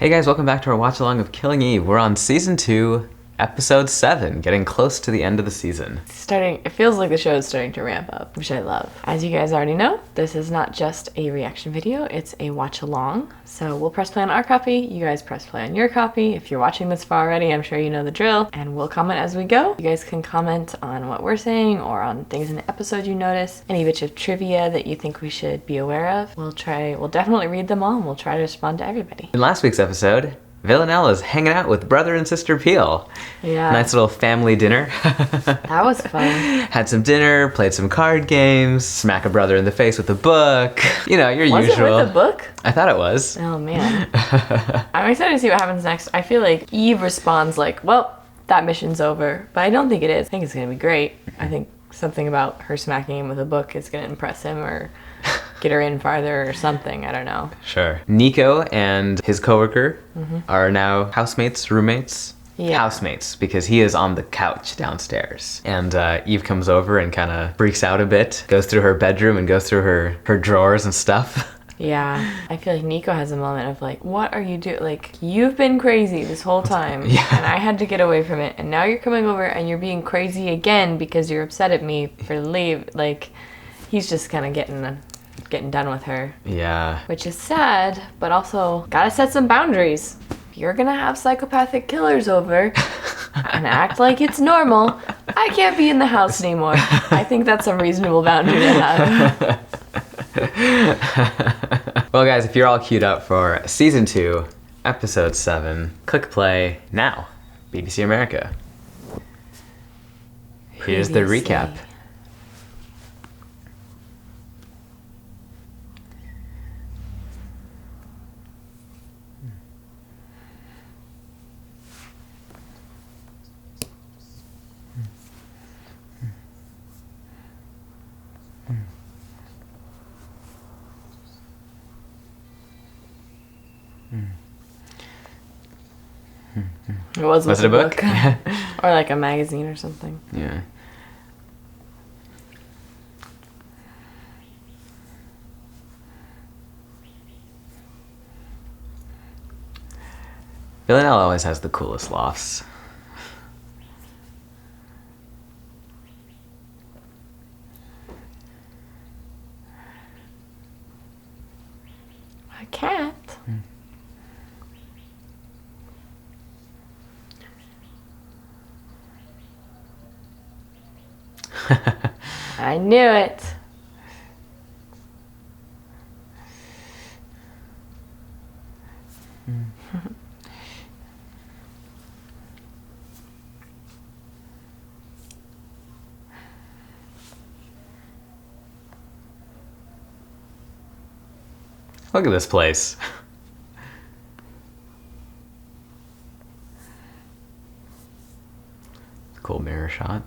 Hey guys, welcome back to our watch along of Killing Eve. We're on season 2, episode 7, getting close to the end of the season. It feels like the show is starting to ramp up, which I love. As you guys already know, this is not just a reaction video, it's a watch along. So we'll press play on our copy, you guys press play on your copy. If you're watching this far already, I'm sure you know the drill, and we'll comment as we go. You guys can comment on what we're saying or on things in the episode you notice, any bits of trivia that you think we should be aware of. We'll definitely read them all and we'll try to respond to everybody. In last week's episode, Villanella's hanging out with brother and sister Peel. Yeah. Nice little family dinner. That was fun. Had some dinner, played some card games, smack a brother in the face with a book. You know, your Was usual. it with a book? I thought it was. Oh man. I'm excited to see what happens next. I feel like Eve responds like, well, that mission's over. But I don't think it is. I think it's gonna be great. I think something about her smacking him with a book is gonna impress him or get her in farther or something. I don't know. Sure. Nico and his coworker are now housemates, roommates? Yeah. Housemates, because he is on the couch downstairs. And Eve comes over and kind of freaks out a bit, goes through her bedroom and goes through her drawers and stuff. Yeah. I feel like Nico has a moment of like, what are you doing? Like, you've been crazy this whole time. Yeah. And I had to get away from it. And now you're coming over and you're being crazy again because you're upset at me for leave. Like, he's just kind of getting done with her. Yeah. Which is sad, but also gotta set some boundaries. If you're gonna have psychopathic killers over and act like it's normal, I can't be in the house anymore. I think that's a reasonable boundary to have. Well guys, if you're all queued up for season 2, episode 7, click play now. BBC America. Here's the Previously. recap. It was it a book? Or like a magazine or something. Yeah. Villanelle always has the coolest lofts. A cat? I knew it. Look at this place. Cool mirror shot.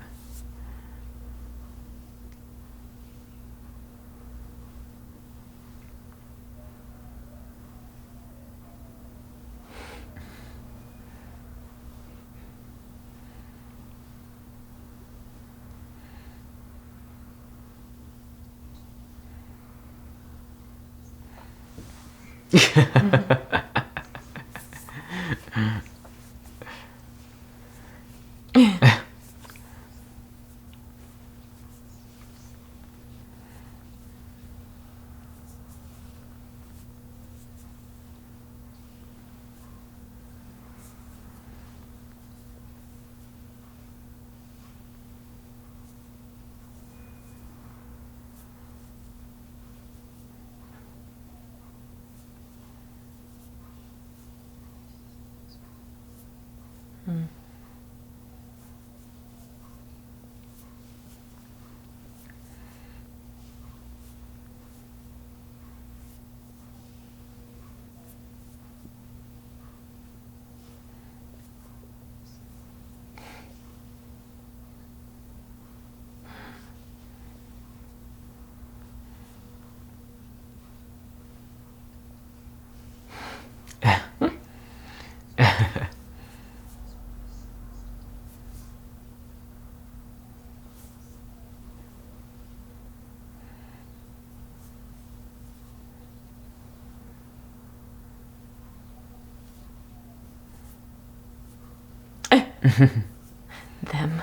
Them.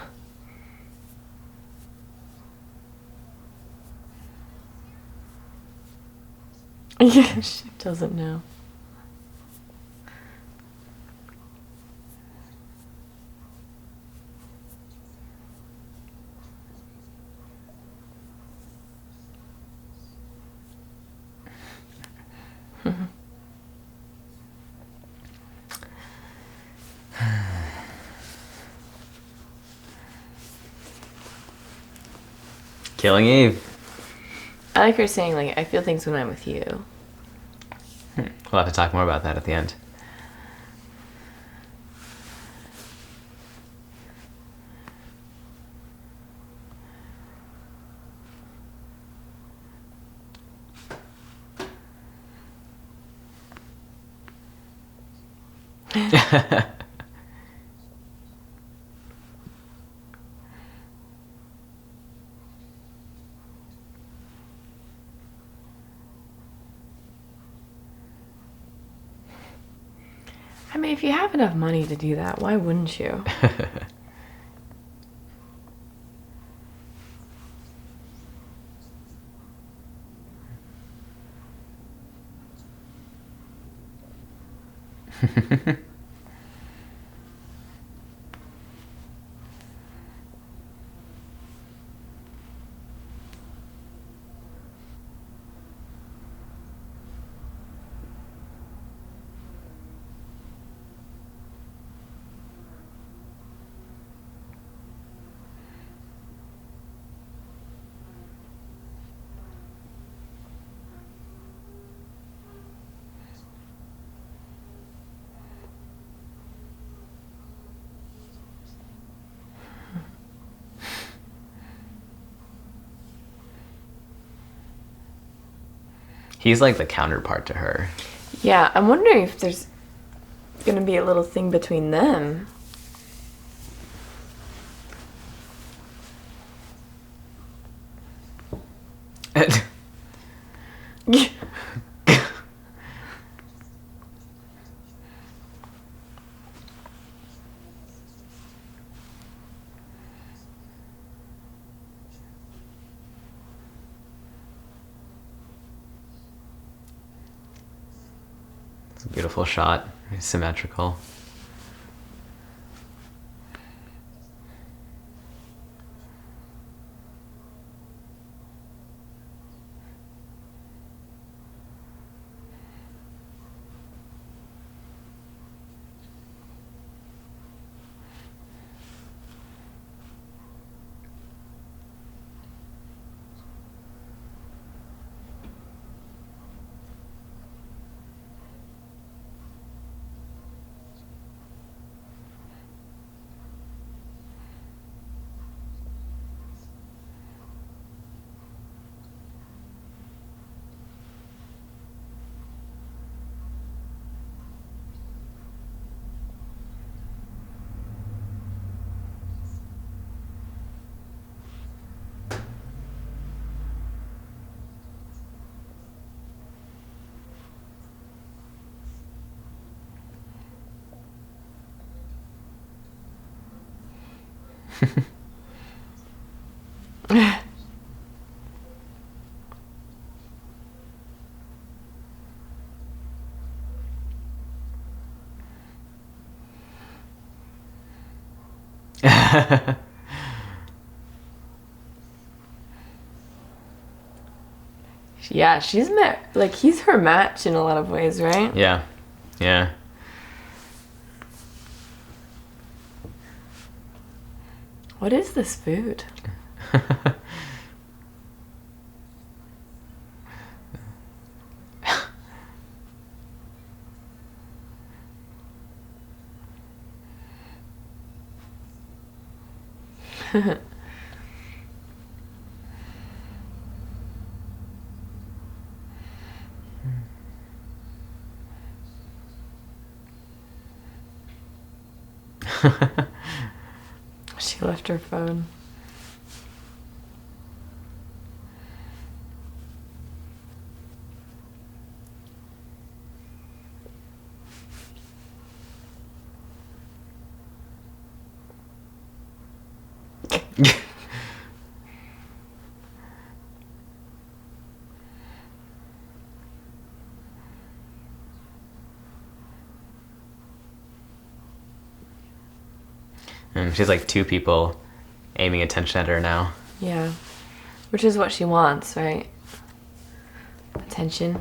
Yeah, she doesn't know. Killing Eve. I like her saying, like, I feel things when I'm with you. We'll have to talk more about that at the end. I mean, if you have enough money to do that, why wouldn't you? He's like the counterpart to her. Yeah, I'm wondering if there's gonna be a little thing between them. It's a beautiful shot. It's symmetrical. Yeah, she's like, he's her match in a lot of ways, right? Yeah. Yeah. What is this food? She left her phone. And she's like 2 people aiming attention at her now. Yeah. Which is what she wants, right? Attention.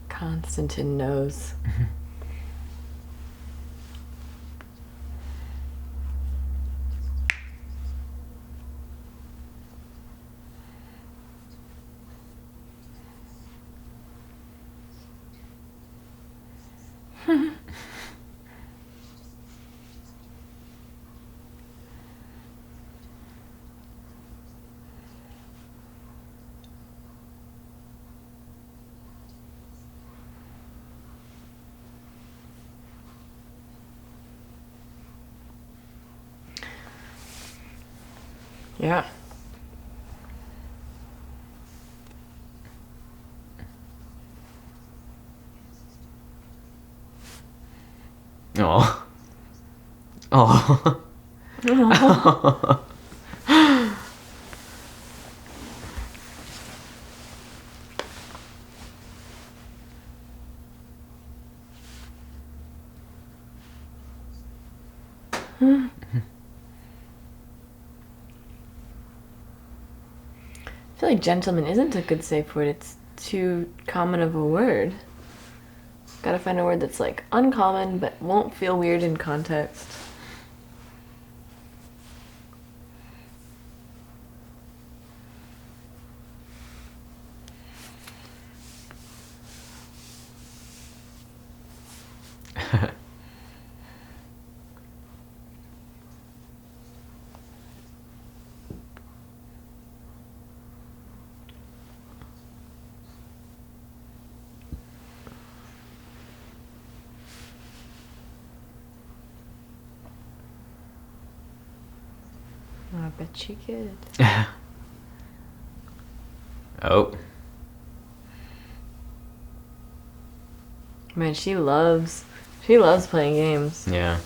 Constantine knows. Yeah. Oh. Oh. I feel like gentleman isn't a good safe word. It's too common of a word. Gotta find a word that's like uncommon but won't feel weird in context. I bet you could. Oh. Man, she loves playing games. Yeah.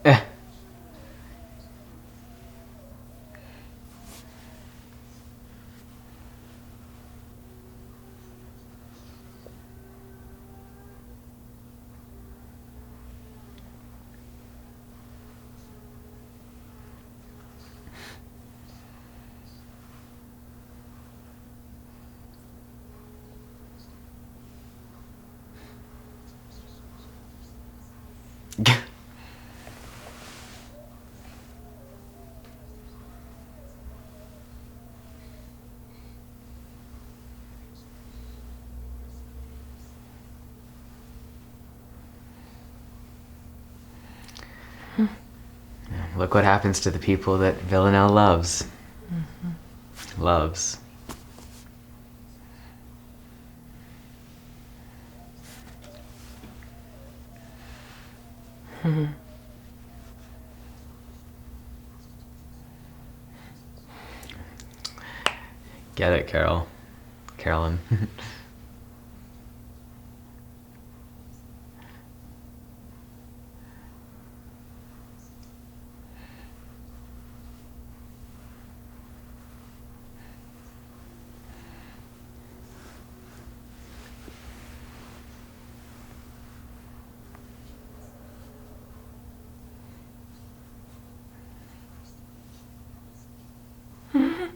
Eh. Look what happens to the people that Villanelle loves. Loves. Get it, Carol. Carolyn.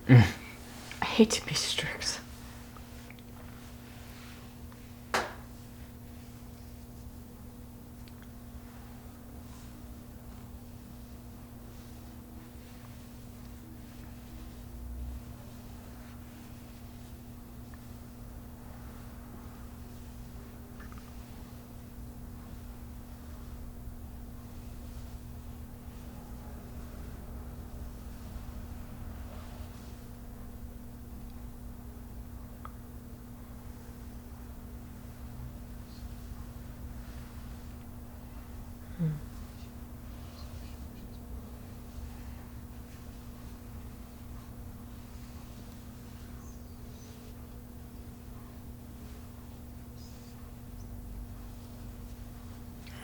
I hate to be strict.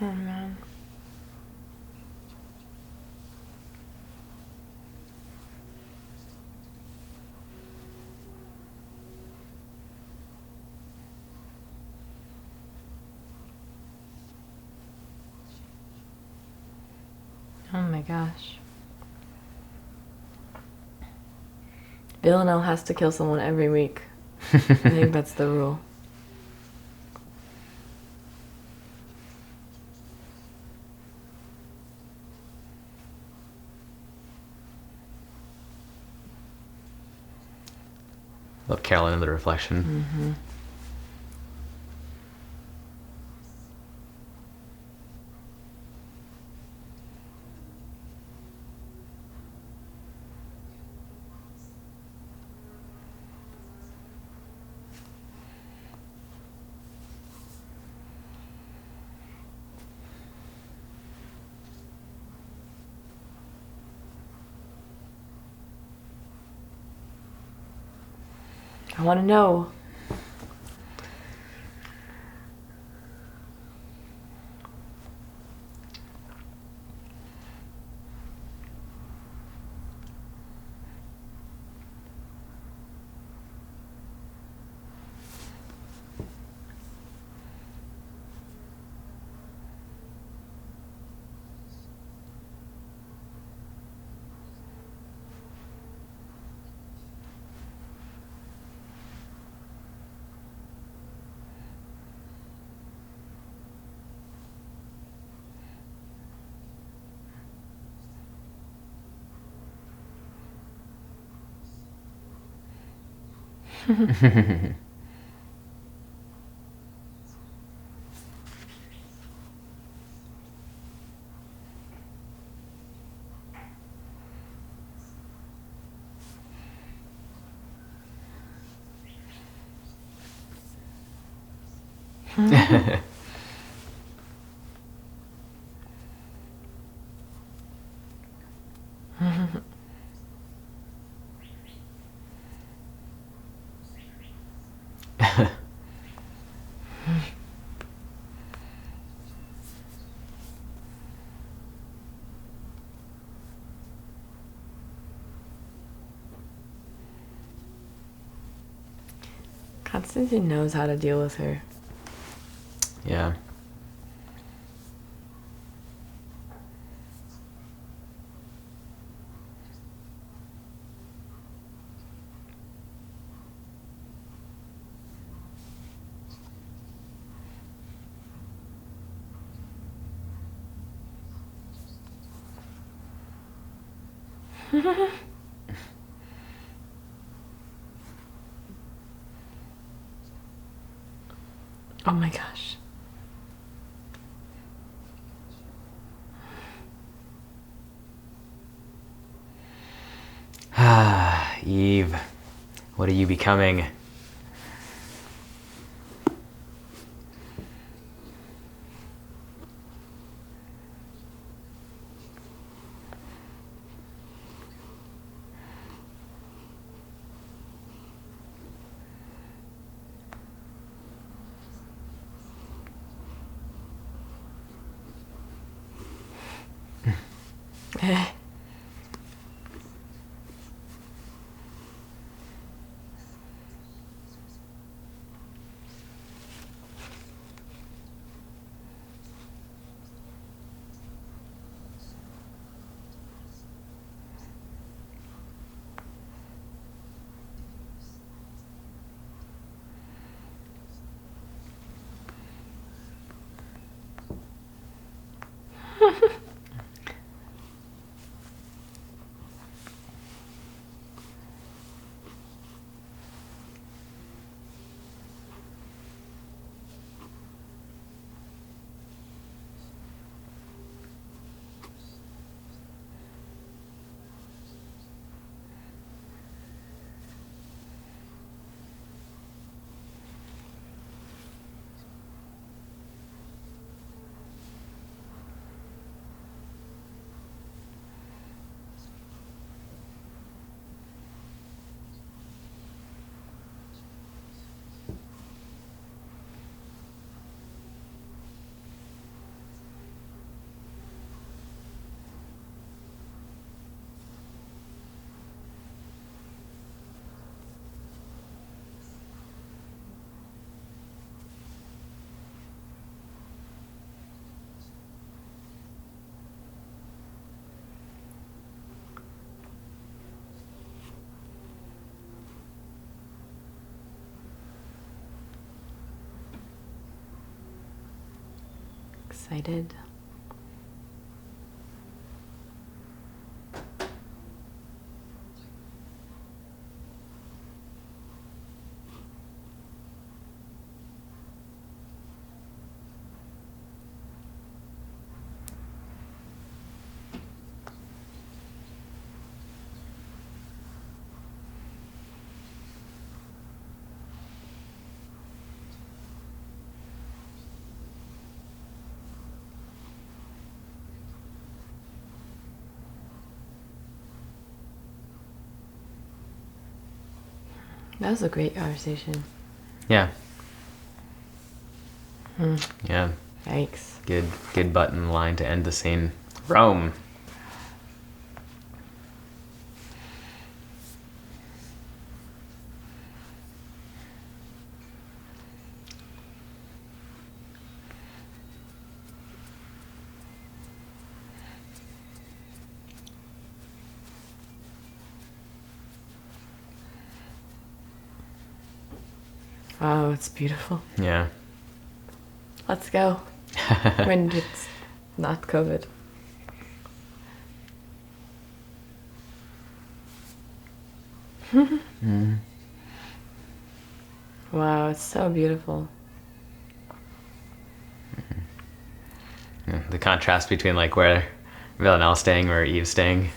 Oh man. Oh my gosh. Villanelle has to kill someone every week. I think that's the rule. Love Carolyn in the reflection. Mm-hmm. I want to know. Constantine knows how to deal with her. Yeah. Oh my gosh. Eve, what are you becoming? Excited. That was a great conversation. Yeah. Yeah. Yikes. Good button line to end the scene. Rome. Wow, it's beautiful. Yeah. Let's go. When it's not COVID. Wow, it's so beautiful. Yeah, the contrast between like where Villanelle's staying, where Eve's staying.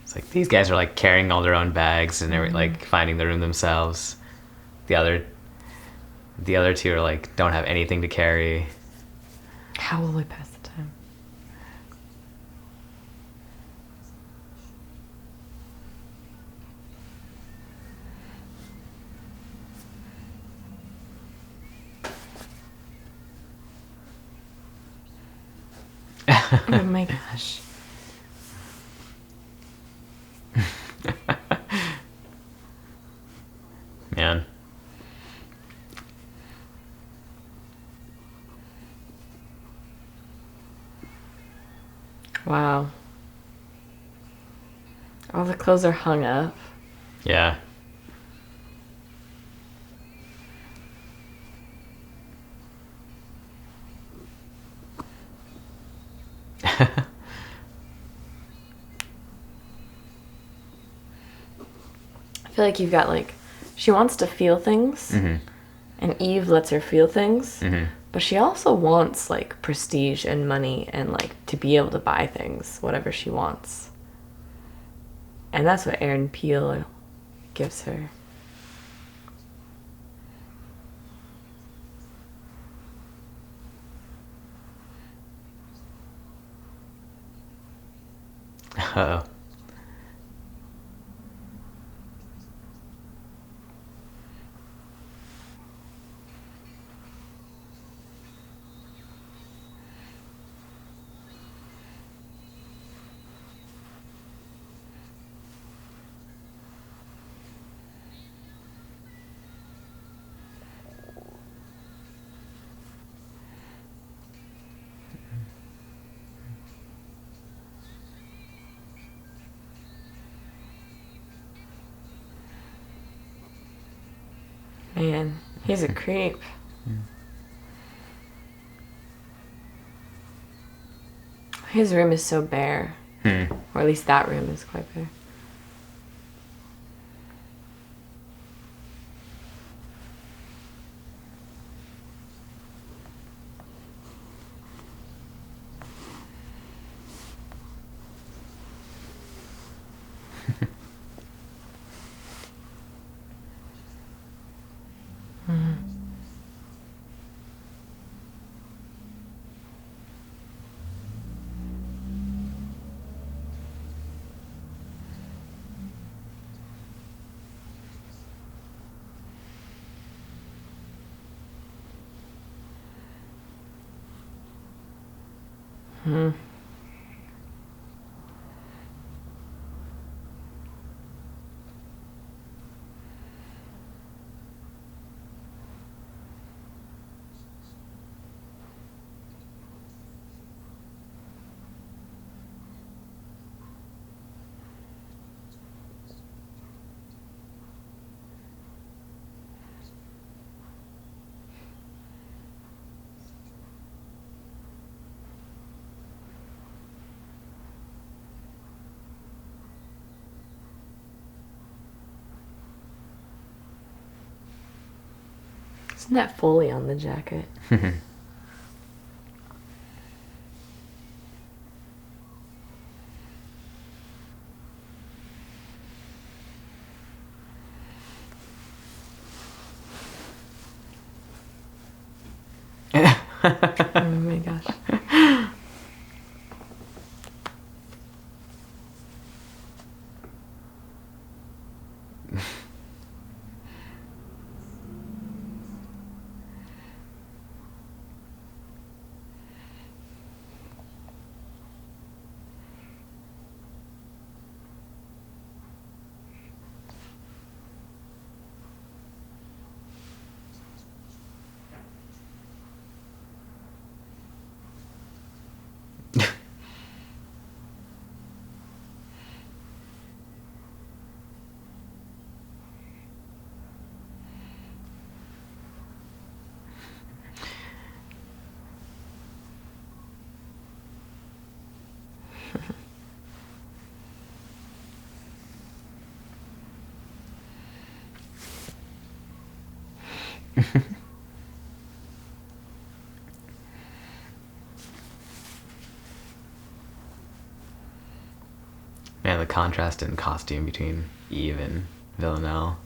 It's like these guys are like carrying all their own bags and they're like finding the room themselves. The other two are like don't have anything to carry. How will we pass the time? Oh my gosh. Man. Wow. All the clothes are hung up. Yeah. I feel like you've got like, she wants to feel things, and Eve lets her feel things, but she also wants like prestige and money and like to be able to buy things, whatever she wants. And that's what Aaron Peel gives her. Uh-oh. Man, he's a creep. His room is so bare. Or at least that room is quite bare. Isn't that Foley on the jacket? Oh my gosh. Man, the contrast in costume between Eve and Villanelle.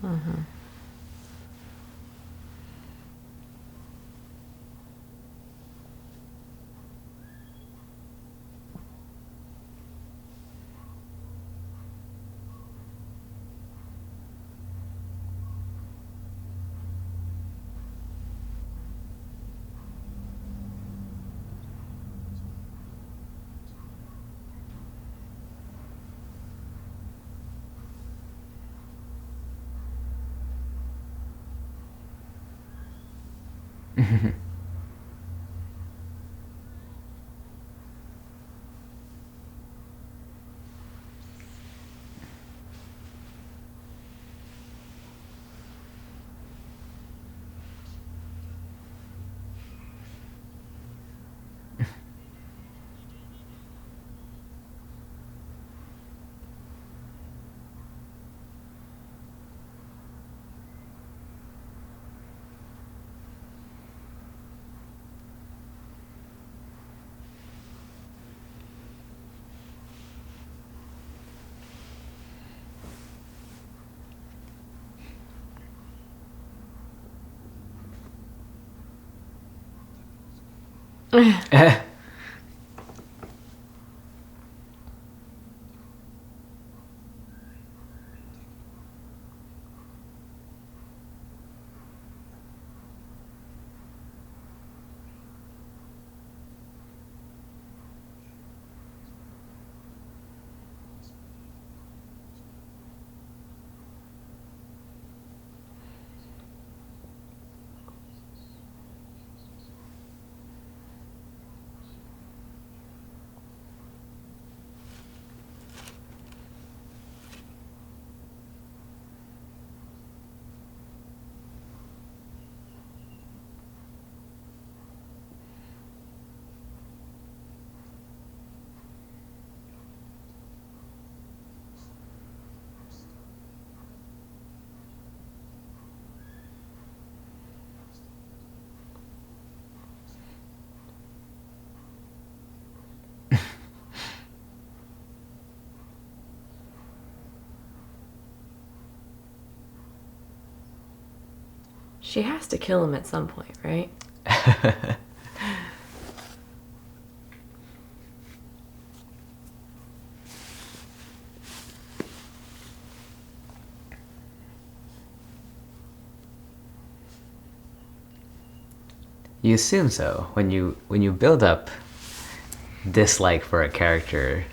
She has to kill him at some point, right? You assume so. When you build up dislike for a character.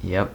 Yep.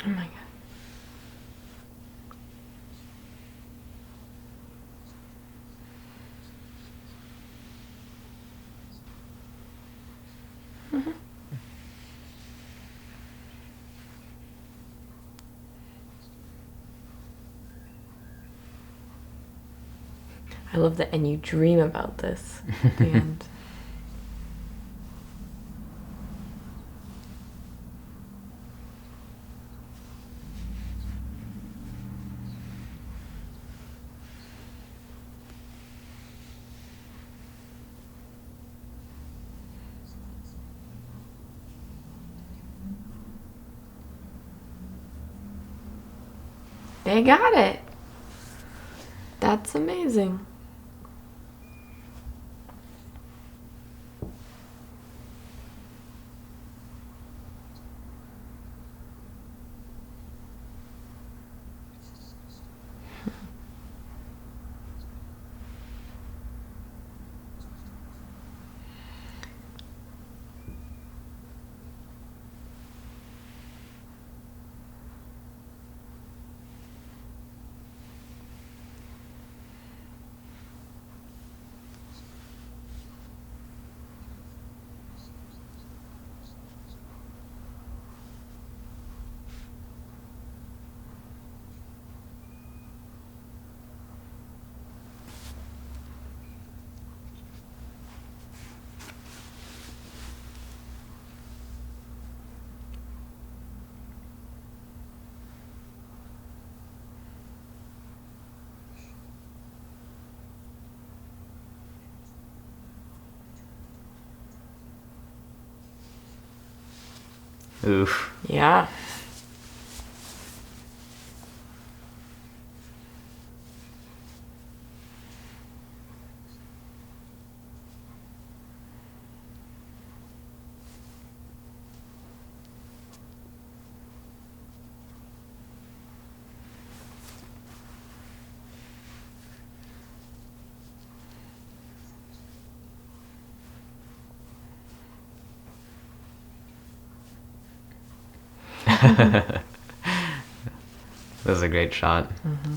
Oh my god. I love that, and you dream about this at the end. They got it. That's amazing. Oof. Yeah. That was a great shot. Mm-hmm.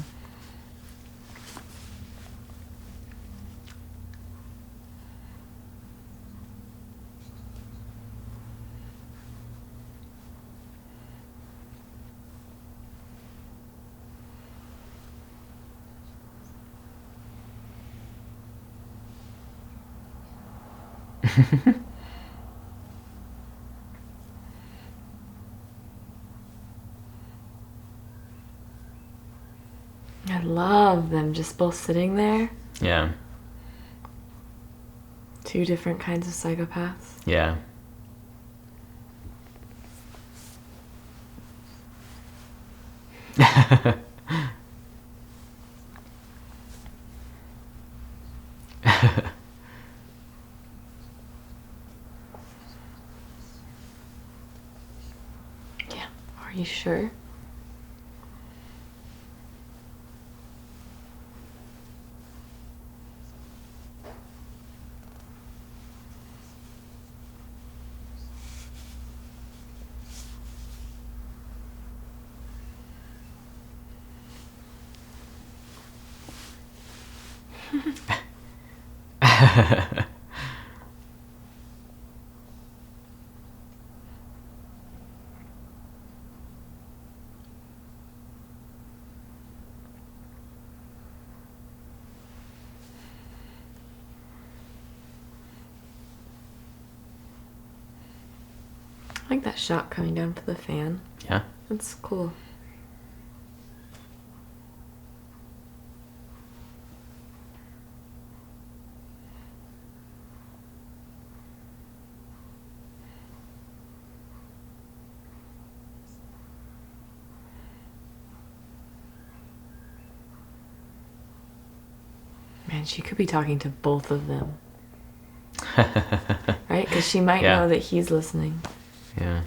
I love them just both sitting there. Yeah. Two different kinds of psychopaths. Yeah. Yeah. Are you sure? I like that shot coming down to the fan. Yeah. That's cool. Man, she could be talking to both of them. Right? Because she might Yeah. know that he's listening. Yeah.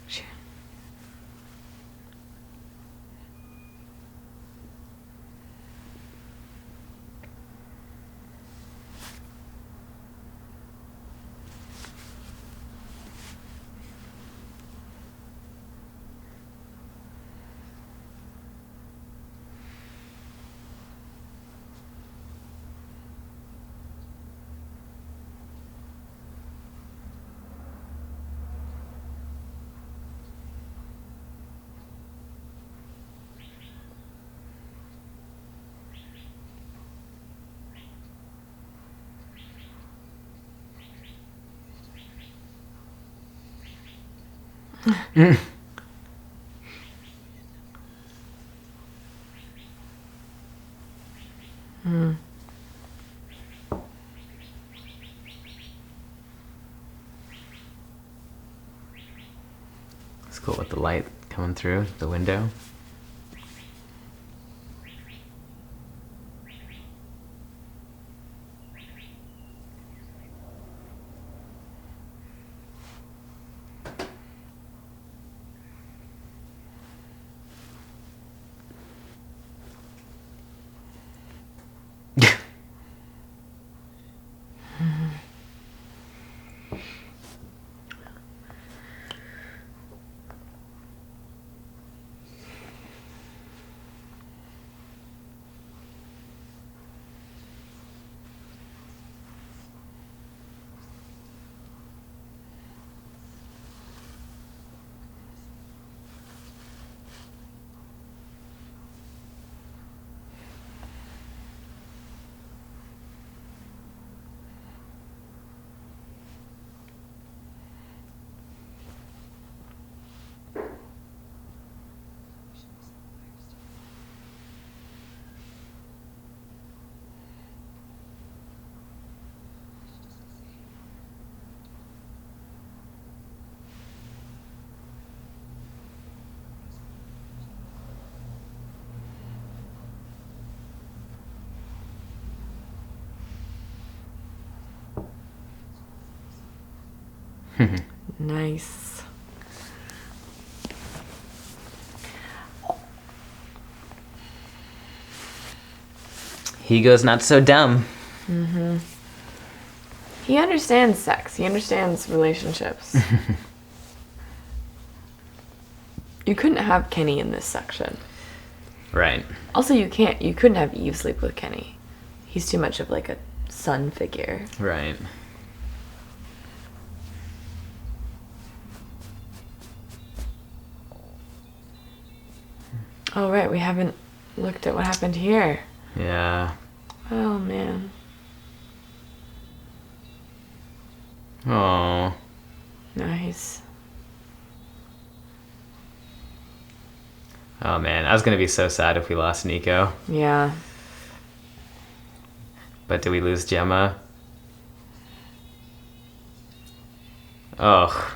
Sure. It's cool with the light coming through the window. Nice. He goes not so dumb. He understands sex. He understands relationships. You couldn't have Kenny in this section. Right. Also, you couldn't have Eve sleep with Kenny. He's too much of like a son figure. Right. Oh, right. We haven't looked at what happened here. Yeah. Oh, man. Oh. Nice. Oh man, I was gonna be so sad if we lost Nico. Yeah. But did we lose Gemma? Oh.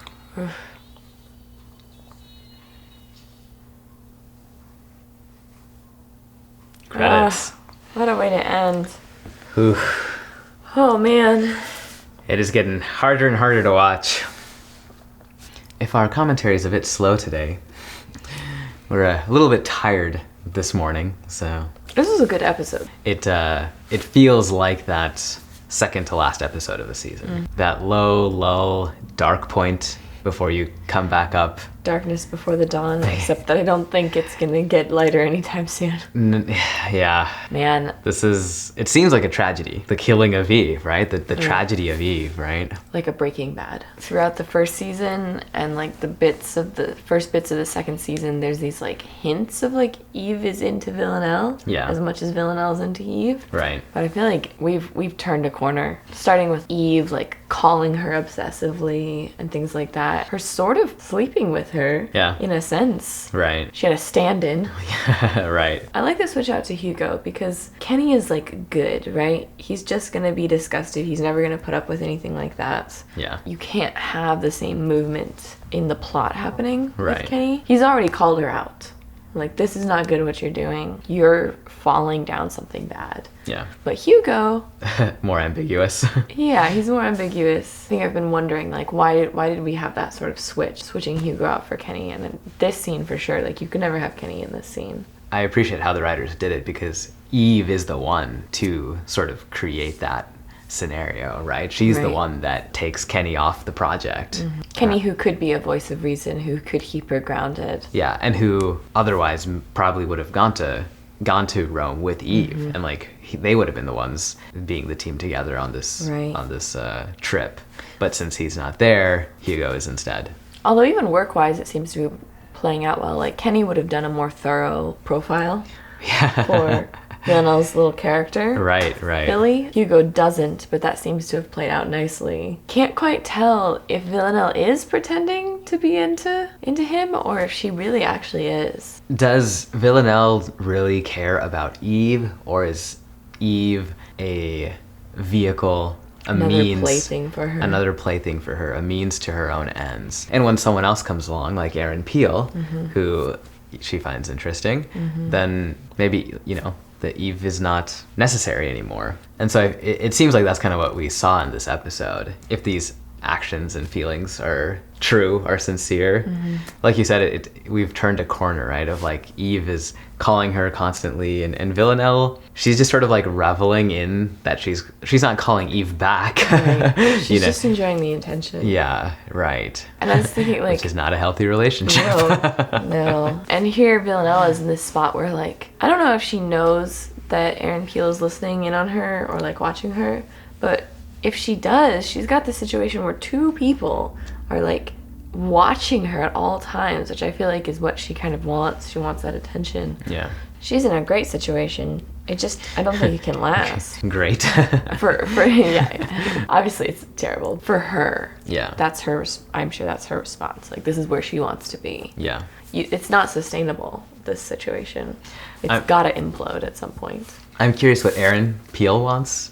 Credits. What a way to end. Oof. Oh, man. It is getting harder and harder to watch. If our commentary is a bit slow today, we're a little bit tired this morning, so This was a good episode. it feels like that second to last episode of the season. That low lull, dark point before you come back up darkness before the dawn, except that I don't think it's gonna get lighter anytime soon. Yeah. Man, It seems like a tragedy. The killing of Eve, right? The tragedy of Eve, right? like a Breaking Bad. Throughout the first season and like the first bits of the second season, there's these like hints of like Eve is into Villanelle. Yeah. As much as Villanelle's into Eve. Right. But I feel like we've turned a corner. Starting with Eve like calling her obsessively and things like that. Her sort of sleeping with her. Yeah. In a sense. Right. She had a stand-in. Right. I like the switch out to Hugo because Kenny is like good, right? He's just gonna be disgusted. He's never gonna put up with anything like that. Yeah. You can't have the same movement in the plot happening Right. with Kenny. He's already called her out. Like, this is not good what you're doing. You're falling down something bad. Yeah. But Hugo, More ambiguous. yeah, he's more ambiguous. I think I've been wondering, like, why did we have that sort of switching Hugo out for Kenny? And in this scene, for sure, like, you could never have Kenny in this scene. I appreciate how the writers did it because Eve is the one to sort of create that scenario, right? She's the Right. one that takes Kenny off the project. Kenny, who could be a voice of reason, who could keep her grounded. Yeah, and who otherwise probably would have gone to Rome with Eve, and like they would have been the ones being the team together on this Right. trip. But since he's not there, Hugo is instead. Although even work-wise, it seems to be playing out well. Like, Kenny would have done a more thorough profile for Villanelle's little character. Right. Billy. Hugo doesn't, but that seems to have played out nicely. Can't quite tell if Villanelle is pretending to be into him or if she really actually is. Does Villanelle really care about Eve, or is Eve a vehicle, Another plaything for her. Another plaything for her, a means to her own ends? And when someone else comes along, like Aaron Peel, who she finds interesting, then maybe, the Eve is not necessary anymore. And so it seems like that's kind of what we saw in this episode. If these actions and feelings are true, are sincere, like you said, we've turned a corner, right? Of like Eve is calling her constantly, and Villanelle, she's just sort of like reveling in that she's not calling Eve back. Right. She's just enjoying the attention. Yeah, right. And I was thinking, like, which is not a healthy relationship. No. And here Villanelle is in this spot where, like, I don't know if she knows that Aaron Peel is listening in on her or like watching her, but if she does, she's got this situation where two people are like watching her at all times, which I feel like is what she kind of wants. She wants that attention. Yeah. She's in a great situation. I don't think it can last. Great. for yeah. Obviously it's terrible. For her. Yeah. I'm sure that's her response. Like, this is where she wants to be. Yeah. It's not sustainable, this situation. It's gotta implode at some point. I'm curious what Aaron Peel wants.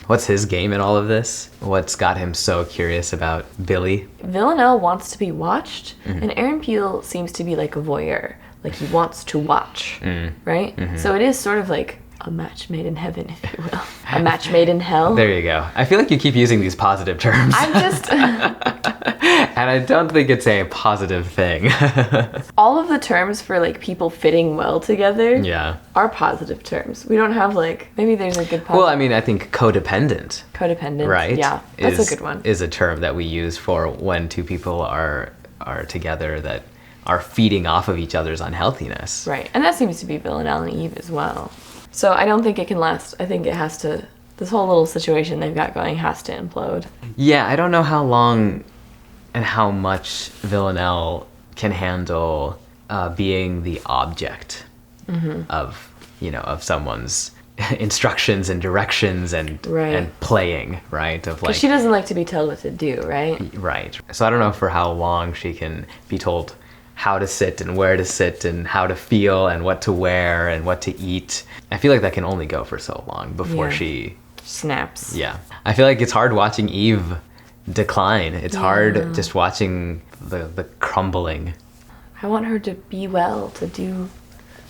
What's his game in all of this? What's got him so curious about Billy? Villanelle wants to be watched, and Aaron Peel seems to be like a voyeur. Like, he wants to watch, right? So it is sort of like a match made in heaven, if you will. A match made in hell. There you go. I feel like you keep using these positive terms. I'm just... And I don't think it's a positive thing. All of the terms for, like, people fitting well together are positive terms. We don't have, like... Maybe there's a good positive... Well, I mean, I think codependent. Codependent, right? Yeah, that's a good one. Is a term that we use for when two people are together that are feeding off of each other's unhealthiness. Right, and that seems to be Villanelle and Eve as well. So I don't think it can last. I think it has to... This whole little situation they've got going has to implode. Yeah, I don't know how long and how much Villanelle can handle being the object of someone's instructions and directions and playing, right? Of like, she doesn't like to be told what to do, right? Right. So I don't know for how long she can be told how to sit and where to sit and how to feel and what to wear and what to eat. I feel like that can only go for so long before she snaps. Yeah. I feel like it's hard watching Eve decline. It's hard just watching the crumbling. I want her to be well, to do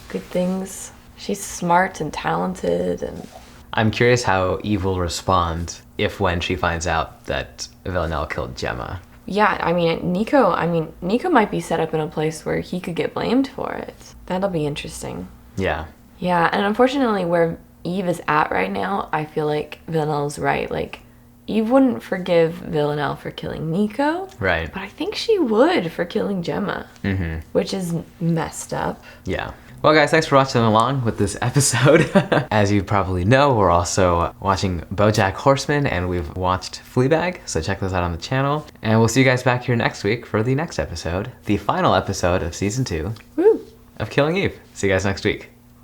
good things. She's smart and talented, and I'm curious how Eve will respond when she finds out that Villanelle killed Gemma. Yeah, I mean, Nico might be set up in a place where he could get blamed for it. That'll be interesting. Yeah. Yeah, and unfortunately where Eve is at right now, I feel like Villanelle's right. Like, Eve wouldn't forgive Villanelle for killing Nico. Right. But I think she would for killing Gemma. Which is messed up. Yeah. Well, guys, thanks for watching along with this episode. As you probably know, we're also watching BoJack Horseman, and we've watched Fleabag, so check those out on the channel. And we'll see you guys back here next week for the next episode, the final episode of Season 2 Woo! of Killing Eve. See you guys next week.